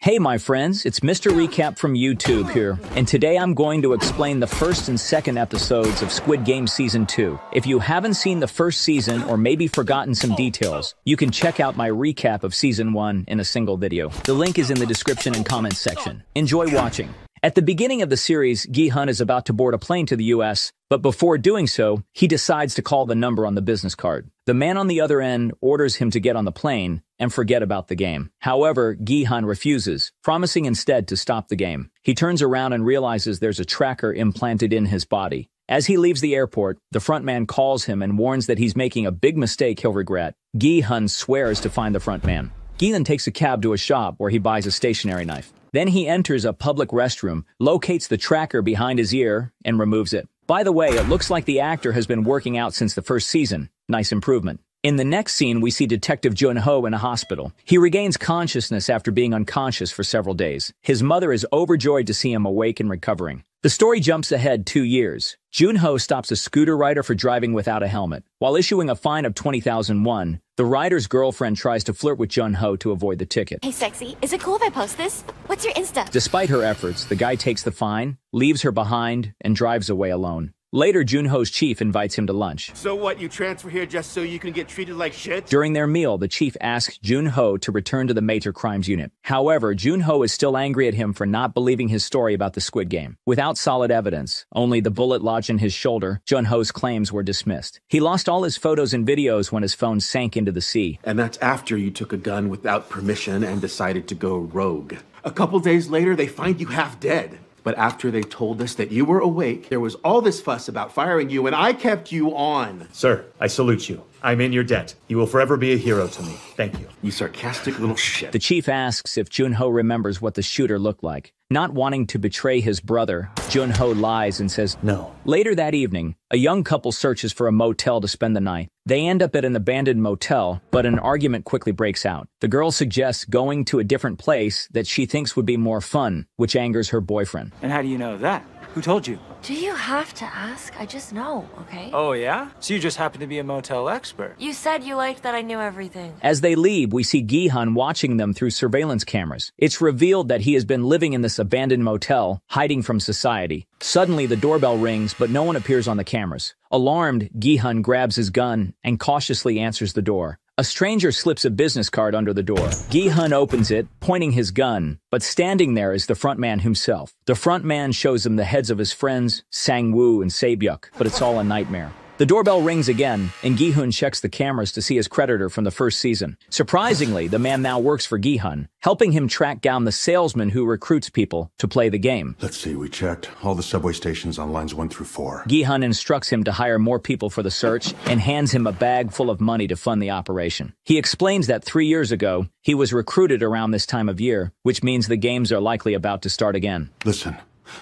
Hey my friends, it's Mr. Recap from YouTube here, and today I'm going to explain the first and second episodes of Squid Game Season 2. If you haven't seen the first season or maybe forgotten some details, you can check out my recap of Season 1 in a single video. The link is in the description and comments section. Enjoy watching. At the beginning of the series, Gi-hun is about to board a plane to the US, but before doing so, he decides to call the number on the business card. The man on the other end orders him to get on the plane and forget about the game. However, Gi-hun refuses, promising instead to stop the game. He turns around and realizes there's a tracker implanted in his body. As he leaves the airport, the front man calls him and warns that he's making a big mistake he'll regret. Gi-hun swears to find the front man. Gi-hun takes a cab to a shop where he buys a stationery knife. Then he enters a public restroom, locates the tracker behind his ear, and removes it. By the way, it looks like the actor has been working out since the first season. Nice improvement. In the next scene, we see Detective Jun-ho in a hospital. He regains consciousness after being unconscious for several days. His mother is overjoyed to see him awake and recovering. The story jumps ahead 2 years. Jun-ho stops a scooter rider for driving without a helmet. While issuing a fine of 20,000 won, the rider's girlfriend tries to flirt with Jun-ho to avoid the ticket. Hey sexy, is it cool if I post this? What's your Insta? Despite her efforts, the guy takes the fine, leaves her behind, and drives away alone. Later, Jun-ho's chief invites him to lunch. So what, you transfer here just so you can get treated like shit? During their meal, the chief asks Jun-ho to return to the major crimes unit. However, Jun-ho is still angry at him for not believing his story about the Squid Game. Without solid evidence, only the bullet lodged in his shoulder, Jun-ho's claims were dismissed. He lost all his photos and videos when his phone sank into the sea. And that's after you took a gun without permission and decided to go rogue. A couple days later, they find you half dead. But after they told us that you were awake, there was all this fuss about firing you, and I kept you on. Sir, I salute you. I'm in your debt. You will forever be a hero to me. Thank you. You sarcastic little shit. The chief asks if Jun-ho remembers what the shooter looked like. Not wanting to betray his brother, Jun-ho lies and says no. Later that evening, a young couple searches for a motel to spend the night. They end up at an abandoned motel, but an argument quickly breaks out. The girl suggests going to a different place that she thinks would be more fun, which angers her boyfriend. And how do you know that? Who told you? Do you have to ask? I just know, okay? Oh, yeah? So you just happen to be a motel expert. You said you liked that I knew everything. As they leave, we see Gi-hun watching them through surveillance cameras. It's revealed that he has been living in this abandoned motel, hiding from society. Suddenly, the doorbell rings, but no one appears on the cameras. Alarmed, Gi-hun grabs his gun and cautiously answers the door. A stranger slips a business card under the door. Gi-hun opens it, pointing his gun, but standing there is the frontman himself. The frontman shows him the heads of his friends, Sang-woo and Se-byuk, but it's all a nightmare. The doorbell rings again, and Gi-hun checks the cameras to see his creditor from the first season. Surprisingly, the man now works for Gi-hun, helping him track down the salesman who recruits people to play the game. Let's see, we checked all the subway stations on lines 1 through 4. Gi-hun instructs him to hire more people for the search and hands him a bag full of money to fund the operation. He explains that 3 years ago, he was recruited around this time of year, which means the games are likely about to start again. Listen,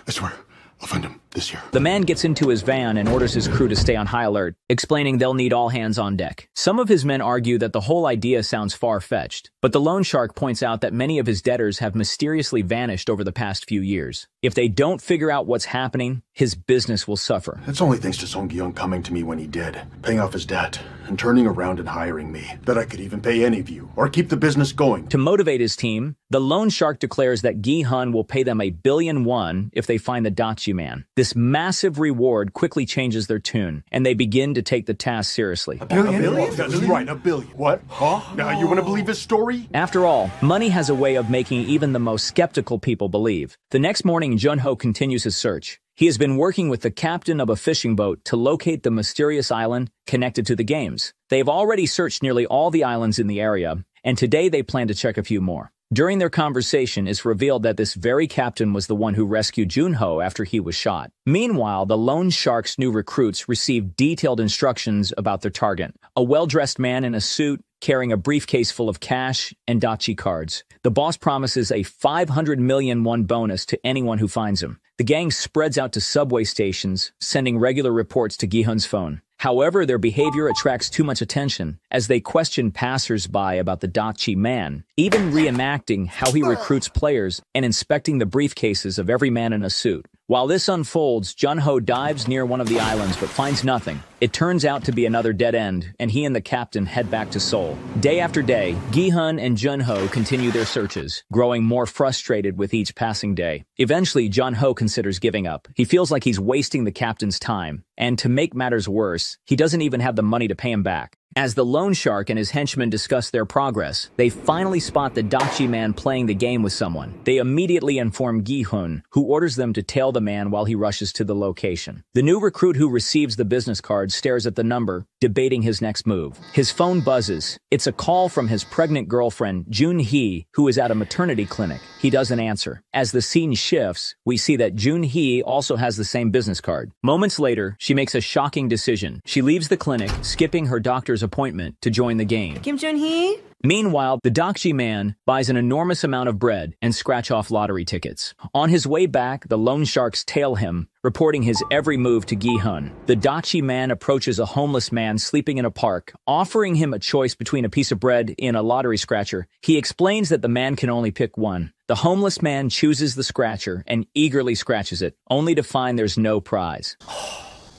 I swear, I'll find him this year. The man gets into his van and orders his crew to stay on high alert, explaining they'll need all hands on deck. Some of his men argue that the whole idea sounds far-fetched, but the loan shark points out that many of his debtors have mysteriously vanished over the past few years. If they don't figure out what's happening, his business will suffer. It's only thanks to Seong Gi-hun coming to me when he did, paying off his debt, and turning around and hiring me, that I could even pay any of you, or keep the business going. To motivate his team, the loan shark declares that Gi-hun will pay them 1 billion won if they find the Dachi man. This massive reward quickly changes their tune, and they begin to take the task seriously. $1 billion? That's right, $1 billion. What? Huh? Now you want to believe his story? After all, money has a way of making even the most skeptical people believe. The next morning, Jun-ho continues his search. He has been working with the captain of a fishing boat to locate the mysterious island connected to the games. They've already searched nearly all the islands in the area, and today they plan to check a few more. During their conversation, it's revealed that this very captain was the one who rescued Jun-ho after he was shot. Meanwhile, the loan shark's new recruits received detailed instructions about their target. A well-dressed man in a suit, carrying a briefcase full of cash and dachi cards. The boss promises a 500 million won bonus to anyone who finds him. The gang spreads out to subway stations, sending regular reports to Gi-hun's phone. However, their behavior attracts too much attention as they question passers-by about the Dakji man, even reenacting how he recruits players and inspecting the briefcases of every man in a suit. While this unfolds, Jun-ho dives near one of the islands but finds nothing. It turns out to be another dead end, and he and the captain head back to Seoul. Day after day, Gi-hun and Jun-ho continue their searches, growing more frustrated with each passing day. Eventually, Jun-ho considers giving up. He feels like he's wasting the captain's time, and to make matters worse, he doesn't even have the money to pay him back. As the loan shark and his henchmen discuss their progress, they finally spot the Dakji man playing the game with someone. They immediately inform Gi-hun, who orders them to tail the man while he rushes to the location. The new recruit who receives the business card stares at the number, debating his next move. His phone buzzes. It's a call from his pregnant girlfriend, Jun-hee, who is at a maternity clinic. He doesn't answer. As the scene shifts, we see that Jun-hee also has the same business card. Moments later, she makes a shocking decision. She leaves the clinic, skipping her doctor's appointment to join the game. Kim Jun-hee? Meanwhile, the Dakji man buys an enormous amount of bread and scratch-off lottery tickets. On his way back, the loan sharks tail him, reporting his every move to Gi-hun. The Dakji man approaches a homeless man sleeping in a park, offering him a choice between a piece of bread and a lottery scratcher. He explains that the man can only pick one. The homeless man chooses the scratcher and eagerly scratches it, only to find there's no prize.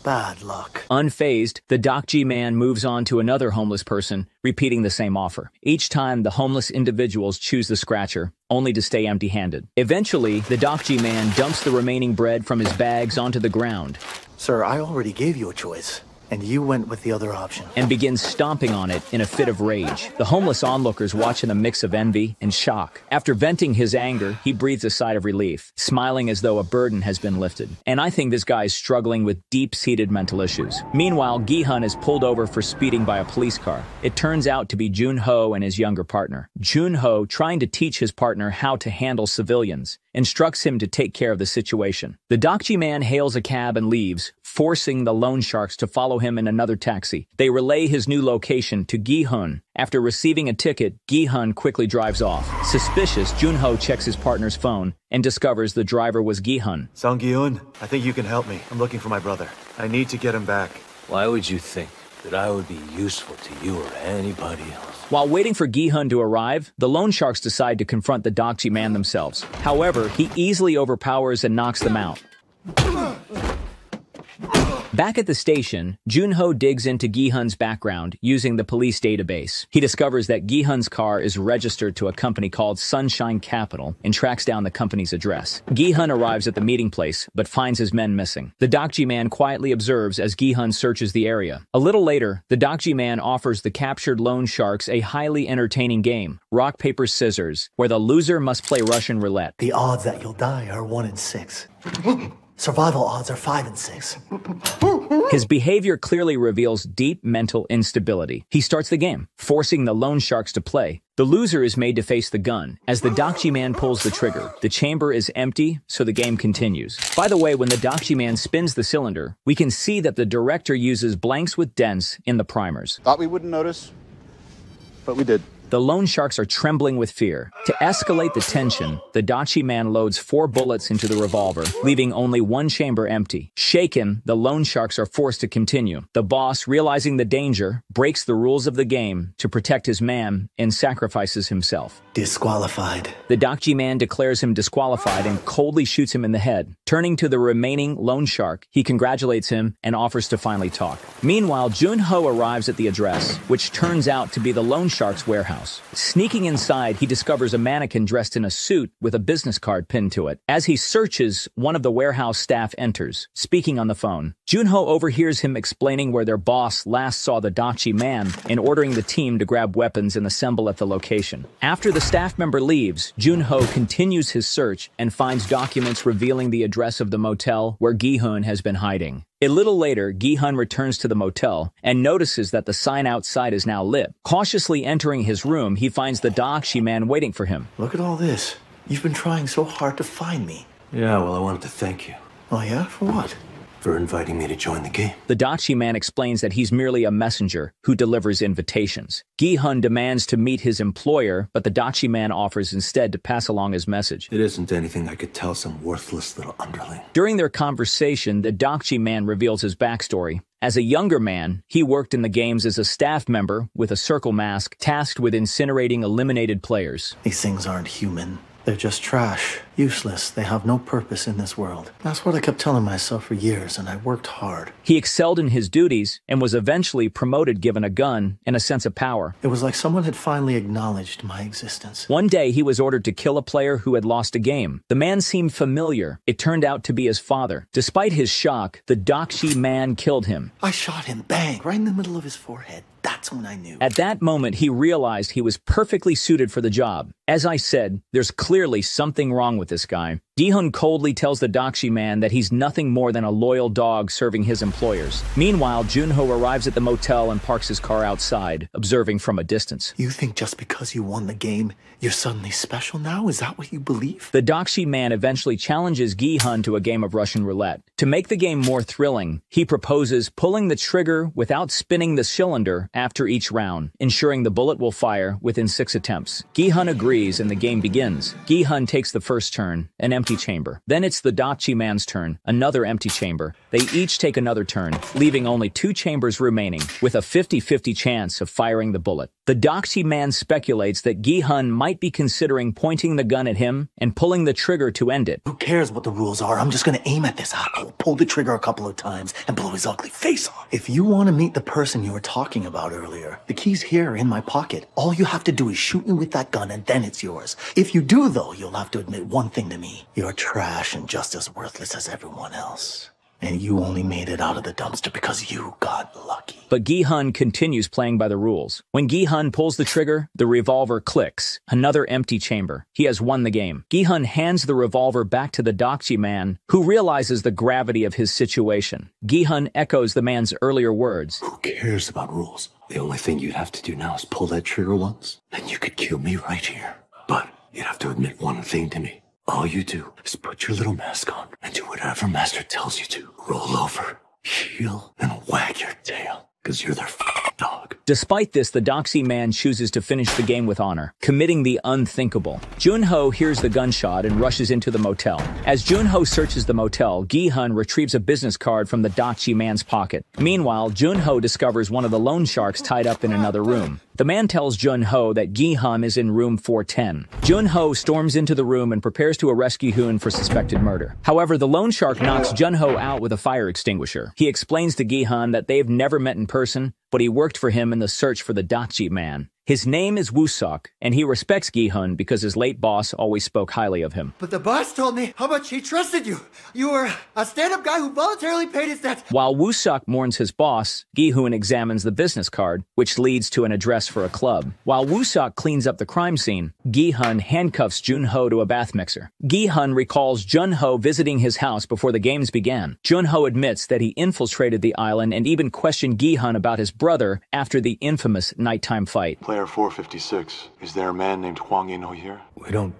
Bad luck. Unfazed, the Dakji man moves on to another homeless person, repeating the same offer. Each time, the homeless individuals choose the scratcher, only to stay empty-handed. Eventually, the Dakji man dumps the remaining bread from his bags onto the ground. Sir, I already gave you a choice, and you went with the other option. And begins stomping on it in a fit of rage. The homeless onlookers watch in a mix of envy and shock. After venting his anger, he breathes a sigh of relief, smiling as though a burden has been lifted. And I think this guy is struggling with deep-seated mental issues. Meanwhile, Gi-hun is pulled over for speeding by a police car. It turns out to be Jun-ho and his younger partner. Jun-ho, trying to teach his partner how to handle civilians, instructs him to take care of the situation. The Dakji man hails a cab and leaves, forcing the loan sharks to follow him in another taxi. They relay his new location to Gi-hun. After receiving a ticket, Gi-hun quickly drives off. Suspicious, Jun-ho checks his partner's phone and discovers the driver was Gi-hun. Seong Gi-hun, I think you can help me. I'm looking for my brother. I need to get him back. Why would you think that I would be useful to you or anybody else? While waiting for Gi-hun to arrive, the loan sharks decide to confront the Dakji man themselves. However, he easily overpowers and knocks them out. Back at the station, Jun-ho digs into Gi-hun's background using the police database. He discovers that Gi-hun's car is registered to a company called Sunshine Capital and tracks down the company's address. Gi-hun arrives at the meeting place, but finds his men missing. The Dakji man quietly observes as Gi-hun searches the area. A little later, the Dakji man offers the captured loan sharks a highly entertaining game, rock, paper, scissors, where the loser must play Russian roulette. The odds that you'll die are 1 in 6. Survival odds are 5 in 6. His behavior clearly reveals deep mental instability. He starts the game, forcing the loan sharks to play. The loser is made to face the gun. As the Dakji man pulls the trigger, the chamber is empty, so the game continues. By the way, when the Dakji man spins the cylinder, we can see that the director uses blanks with dents in the primers. Thought we wouldn't notice, but we did. The loan sharks are trembling with fear. To escalate the tension, the Dakji man loads 4 bullets into the revolver, leaving only 1 chamber empty. Shaken, the loan sharks are forced to continue. The boss, realizing the danger, breaks the rules of the game to protect his man and sacrifices himself. Disqualified. The Dakji man declares him disqualified and coldly shoots him in the head. Turning to the remaining loan shark, he congratulates him and offers to finally talk. Meanwhile, Jun-ho arrives at the address, which turns out to be the loan shark's warehouse. Sneaking inside, he discovers a mannequin dressed in a suit with a business card pinned to it. As he searches, one of the warehouse staff enters, speaking on the phone. Jun-ho overhears him explaining where their boss last saw the Dakji man and ordering the team to grab weapons and assemble at the location. After the staff member leaves, Jun-ho continues his search and finds documents revealing the address of the motel where Gi-hun has been hiding. A little later, Gi-hun returns to the motel and notices that the sign outside is now lit. Cautiously entering his room, he finds the Dakji man waiting for him. Look at all this. You've been trying so hard to find me. Yeah, well, I wanted to thank you. Oh yeah? For what? for inviting me to join the game. The Dachi man explains that he's merely a messenger who delivers invitations. Gi-hun demands to meet his employer, but the Dachi man offers instead to pass along his message. It isn't anything I could tell some worthless little underling. During their conversation, the Dachi man reveals his backstory. As a younger man, he worked in the games as a staff member with a circle mask tasked with incinerating eliminated players. These things aren't human. They're just trash. Useless. They have no purpose in this world. That's what I kept telling myself for years, and I worked hard. He excelled in his duties and was eventually promoted given a gun and a sense of power. It was like someone had finally acknowledged my existence. One day, he was ordered to kill a player who had lost a game. The man seemed familiar. It turned out to be his father. Despite his shock, the Dachi man killed him. I shot him, bang, right in the middle of his forehead. That's when I knew. At that moment, he realized he was perfectly suited for the job. As I said, there's clearly something wrong with this guy. Gi-hun coldly tells the Dachi man that he's nothing more than a loyal dog serving his employers. Meanwhile, Jun-ho arrives at the motel and parks his car outside, observing from a distance. You think just because you won the game, you're suddenly special now? Is that what you believe? The Dachi man eventually challenges Gi-hun to a game of Russian roulette. To make the game more thrilling, he proposes pulling the trigger without spinning the cylinder after each round, ensuring the bullet will fire within 6 attempts. Gi-hun agrees and the game begins. Gi-hun takes the first turn, an empty chamber. Then it's the Dachi man's turn, another empty chamber. They each take another turn, leaving only 2 chambers remaining, with a 50-50 chance of firing the bullet. The Dachi man speculates that Gi-hun might be considering pointing the gun at him and pulling the trigger to end it. Who cares what the rules are? I'm just gonna aim at this asshole, pull the trigger a couple of times, and blow his ugly face off. If you want to meet the person you were talking about earlier, the key's here in my pocket. All you have to do is shoot me with that gun and then it's yours. If you do, though, you'll have to admit one thing to me. You're trash and just as worthless as everyone else. And you only made it out of the dumpster because you got lucky. But Gi-hun continues playing by the rules. When Gi-hun pulls the trigger, the revolver clicks. Another empty chamber. He has won the game. Gi-hun hands the revolver back to the Dachi man, who realizes the gravity of his situation. Gi-hun echoes the man's earlier words. Who cares about rules? The only thing you'd have to do now is pull that trigger once, and you could kill me right here. But you'd have to admit one thing to me. All you do is put your little mask on and do whatever Master tells you to. Roll over, heel, and wag your tail, because you're their dog. Despite this, the Dachi man chooses to finish the game with honor, committing the unthinkable. Jun-ho hears the gunshot and rushes into the motel. As Jun-ho searches the motel, Gi-hun retrieves a business card from the Dachi man's pocket. Meanwhile, Jun-ho discovers one of the loan sharks tied up in another room. The man tells Jun-ho that Gi-hun is in room 410. Jun-ho storms into the room and prepares to arrest Gi-hun for suspected murder. However, the loan shark knocks Jun-ho out with a fire extinguisher. He explains to Gi-hun that they've never met in person, but he worked for him in the search for the Dachi man. His name is Woo-seok, and he respects Gi-hun because his late boss always spoke highly of him. But the boss told me how much he trusted you. You were a stand-up guy who voluntarily paid his debts. While Woo-seok mourns his boss, Gi-hun examines the business card, which leads to an address for a club. While Woo-seok cleans up the crime scene, Gi-hun handcuffs Jun-ho to a bath mixer. Gi-hun recalls Jun-ho visiting his house before the games began. Jun-ho admits that he infiltrated the island and even questioned Gi-hun about his brother after the infamous nighttime fight. Player 456. Is there a man named Hwang In-ho here? We don't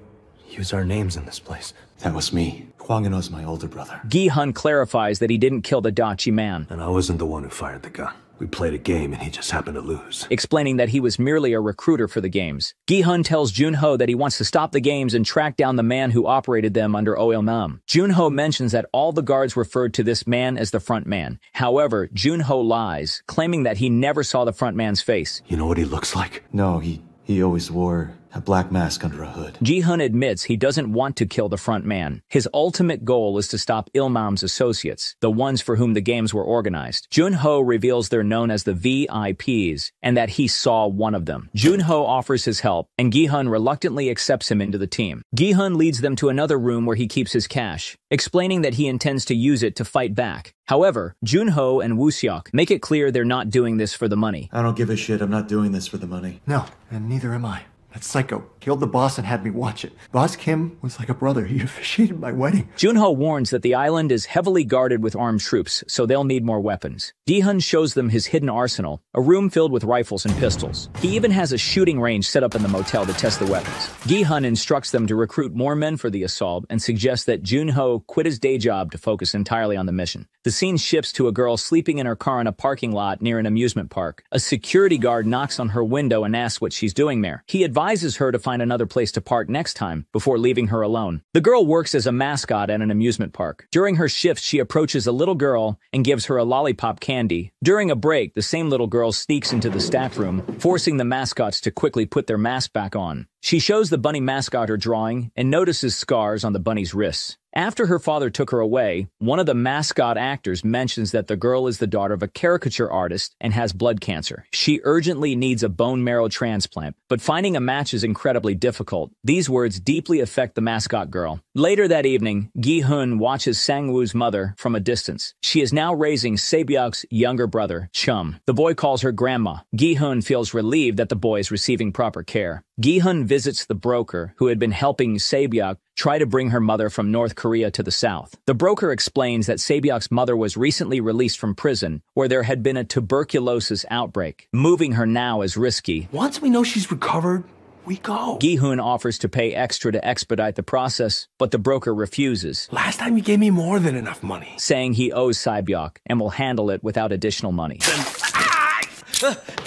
use our names in this place. That was me. Hwang In-ho's my older brother. Gi-hun clarifies that he didn't kill the Dachi man. And I wasn't the one who fired the gun. We played a game and he just happened to lose. Explaining that he was merely a recruiter for the games. Gi-hun tells Jun-ho that he wants to stop the games and track down the man who operated them under Oil-nam. Jun-ho mentions that all the guards referred to this man as the front man. However, Jun-ho lies, claiming that he never saw the front man's face. You know what he looks like? No, he always wore a black mask under a hood. Gi-hun admits he doesn't want to kill the front man. His ultimate goal is to stop Il-mam's associates, the ones for whom the games were organized. Jun-ho reveals they're known as the VIPs, and that he saw one of them. Jun-ho offers his help, and Gi-hun reluctantly accepts him into the team. Gi-hun leads them to another room where he keeps his cash, explaining that he intends to use it to fight back. However, Jun-ho and Woo-seok make it clear they're not doing this for the money. I don't give a shit. I'm not doing this for the money. No, and neither am I. That psycho killed the boss and had me watch it. Boss Kim was like a brother. He officiated my wedding. Jun-ho warns that the island is heavily guarded with armed troops, so they'll need more weapons. Gi-hun shows them his hidden arsenal, a room filled with rifles and pistols. He even has a shooting range set up in the motel to test the weapons. Gi-hun instructs them to recruit more men for the assault and suggests that Jun-ho quit his day job to focus entirely on the mission. The scene shifts to a girl sleeping in her car in a parking lot near an amusement park. A security guard knocks on her window and asks what she's doing there. He advises her to find another place to park next time before leaving her alone. The girl works as a mascot at an amusement park. During her shift, she approaches a little girl and gives her a lollipop candy. During a break, the same little girl sneaks into the staff room, forcing the mascots to quickly put their mask back on. She shows the bunny mascot her drawing and notices scars on the bunny's wrists. After her father took her away, one of the mascot actors mentions that the girl is the daughter of a caricature artist and has blood cancer. She urgently needs a bone marrow transplant, but finding a match is incredibly difficult. These words deeply affect the mascot girl. Later that evening, Gi-hun watches Sang-woo's mother from a distance. She is now raising Sae-byeok's younger brother, Chum. The boy calls her grandma. Gi-hun feels relieved that the boy is receiving proper care. Gi-hun visits the broker who had been helping Sae-byeok try to bring her mother from North Korea to the south. The broker explains that Sae-byeok's mother was recently released from prison where there had been a tuberculosis outbreak. Moving her now is risky. Once we know she's recovered, we go. Gi-hun offers to pay extra to expedite the process, but the broker refuses. Last time you gave me more than enough money. Saying he owes Sae-byeok and will handle it without additional money.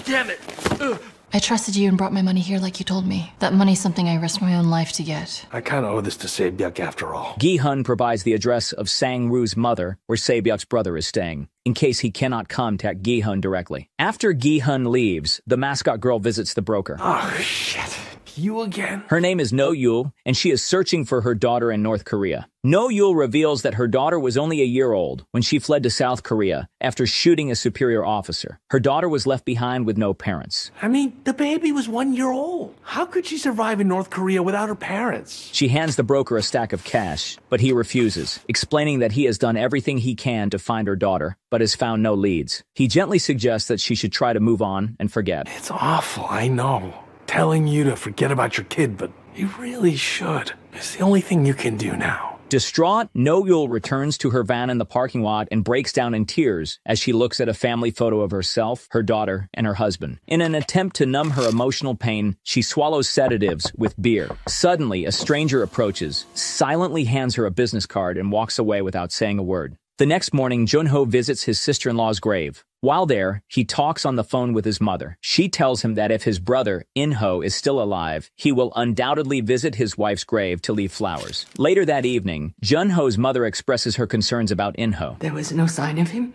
Damn it. I trusted you and brought my money here like you told me. That money's something I risked my own life to get. I kind of owe this to Sae-byeok after all. Gi-hun provides the address of Sang-woo's mother, where Sae-byeok's brother is staying, in case he cannot contact Gi-hun directly. After Gi-hun leaves, the mascot girl visits the broker. Oh, shit. You again? Her name is No-yul, and she is searching for her daughter in North Korea. No-yul reveals that her daughter was only a year old when she fled to South Korea after shooting a superior officer. Her daughter was left behind with no parents. I mean, the baby was 1 year old. How could she survive in North Korea without her parents? She hands the broker a stack of cash, but he refuses, explaining that he has done everything he can to find her daughter, but has found no leads. He gently suggests that she should try to move on and forget. It's awful, I know. Telling you to forget about your kid, but you really should. It's the only thing you can do now. Distraught, No-yul returns to her van in the parking lot and breaks down in tears as she looks at a family photo of herself, her daughter, and her husband. In an attempt to numb her emotional pain, she swallows sedatives with beer. Suddenly, a stranger approaches, silently hands her a business card, and walks away without saying a word. The next morning, Jun-ho visits his sister-in-law's grave. While there, he talks on the phone with his mother. She tells him that if his brother, In-ho, is still alive, he will undoubtedly visit his wife's grave to leave flowers. Later that evening, Jun-ho's mother expresses her concerns about In-ho. There was no sign of him?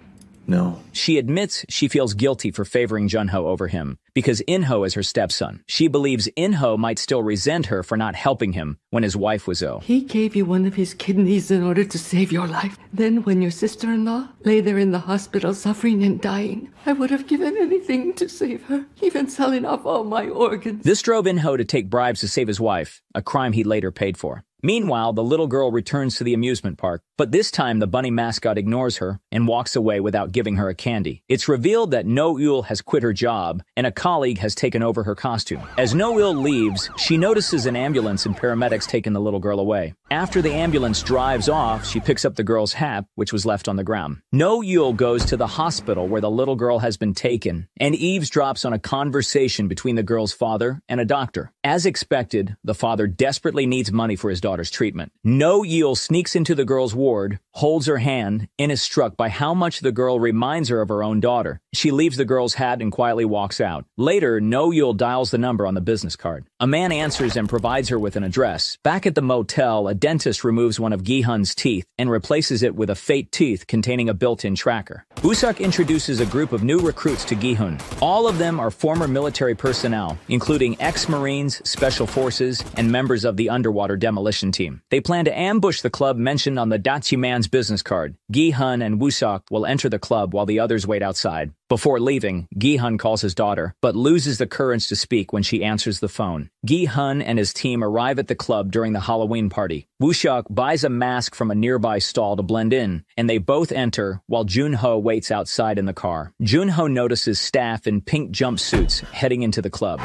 No. She admits she feels guilty for favoring Jun-ho over him, because In-ho is her stepson. She believes In-ho might still resent her for not helping him when his wife was ill. He gave you one of his kidneys in order to save your life. Then when your sister-in-law lay there in the hospital suffering and dying, I would have given anything to save her, even selling off all my organs. This drove In-ho to take bribes to save his wife, a crime he later paid for. Meanwhile, the little girl returns to the amusement park, but this time the bunny mascot ignores her and walks away without giving her a candy. It's revealed that No-yul has quit her job and a colleague has taken over her costume. As No-yul leaves, she notices an ambulance and paramedics taking the little girl away. After the ambulance drives off, she picks up the girl's hat, which was left on the ground. No-yul goes to the hospital where the little girl has been taken and eavesdrops on a conversation between the girl's father and a doctor. As expected, the father desperately needs money for his daughter's treatment. No-yul sneaks into the girl's ward, holds her hand, and is struck by how much the girl reminds her of her own daughter. She leaves the girl's hat and quietly walks out. Later, No-yul dials the number on the business card. A man answers and provides her with an address. Back at the motel, a dentist removes one of Gi-hun's teeth and replaces it with a fake tooth containing a built-in tracker. Woo-suk introduces a group of new recruits to Gi-hun. All of them are former military personnel, including ex-Marines, Special Forces, and members of the underwater demolition team. They plan to ambush the club mentioned on the Dachi man's business card. Gi-hun and Woo-suk will enter the club while the others wait outside. Before leaving, Gi-hun calls his daughter, but loses the courage to speak when she answers the phone. Gi-hun and his team arrive at the club during the Halloween party. Woo-suk buys a mask from a nearby stall to blend in, and they both enter while Jun-ho waits outside in the car. Jun-ho notices staff in pink jumpsuits heading into the club.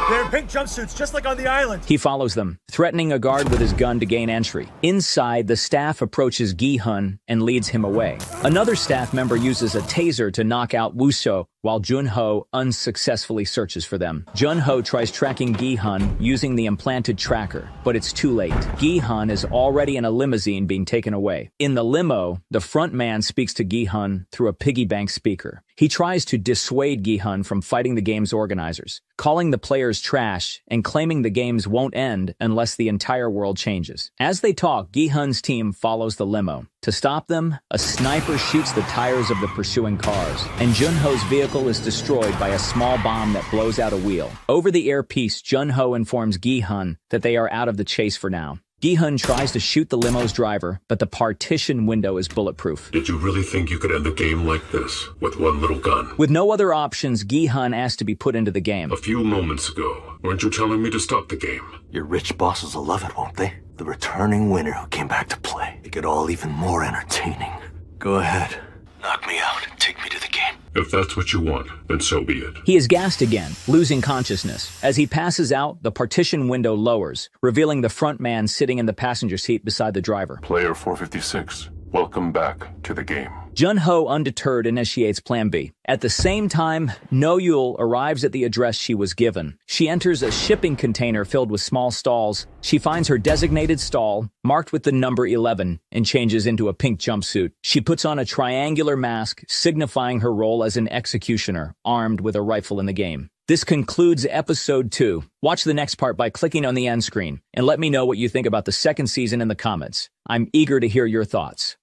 They're in pink jumpsuits, just like on the island. He follows them, threatening a guard with his gun to gain entry. Inside, the staff approaches Gi-hun and leads him away. Another staff member uses a taser to knock out Woo-so, while Jun-ho unsuccessfully searches for them. Jun-ho tries tracking Gi-hun using the implanted tracker, but it's too late. Gi-hun is already in a limousine being taken away. In the limo, the front man speaks to Gi-hun through a piggy bank speaker. He tries to dissuade Gi-hun from fighting the game's organizers, calling the players trash and claiming the games won't end unless the entire world changes. As they talk, Gi-hun's team follows the limo. To stop them, a sniper shoots the tires of the pursuing cars, and Jun-ho's vehicle is destroyed by a small bomb that blows out a wheel. Over the earpiece, Jun-ho informs Gi-hun that they are out of the chase for now. Gi-hun tries to shoot the limo's driver, but the partition window is bulletproof. Did you really think you could end the game like this, with one little gun? With no other options, Gi-hun asks to be put into the game. A few moments ago, weren't you telling me to stop the game? Your rich bosses will love it, won't they? The returning winner who came back to play. Make it all even more entertaining. Go ahead. Knock me out and take me to the game. If that's what you want, then so be it. He is gassed again, losing consciousness. As he passes out, the partition window lowers, revealing the front man sitting in the passenger seat beside the driver. Player 456, welcome back to the game. Jun-ho, undeterred, initiates Plan B. At the same time, No-yul arrives at the address she was given. She enters a shipping container filled with small stalls. She finds her designated stall, marked with the number 11, and changes into a pink jumpsuit. She puts on a triangular mask, signifying her role as an executioner, armed with a rifle in the game. This concludes episode 2. Watch the next part by clicking on the end screen, and let me know what you think about the second season in the comments. I'm eager to hear your thoughts.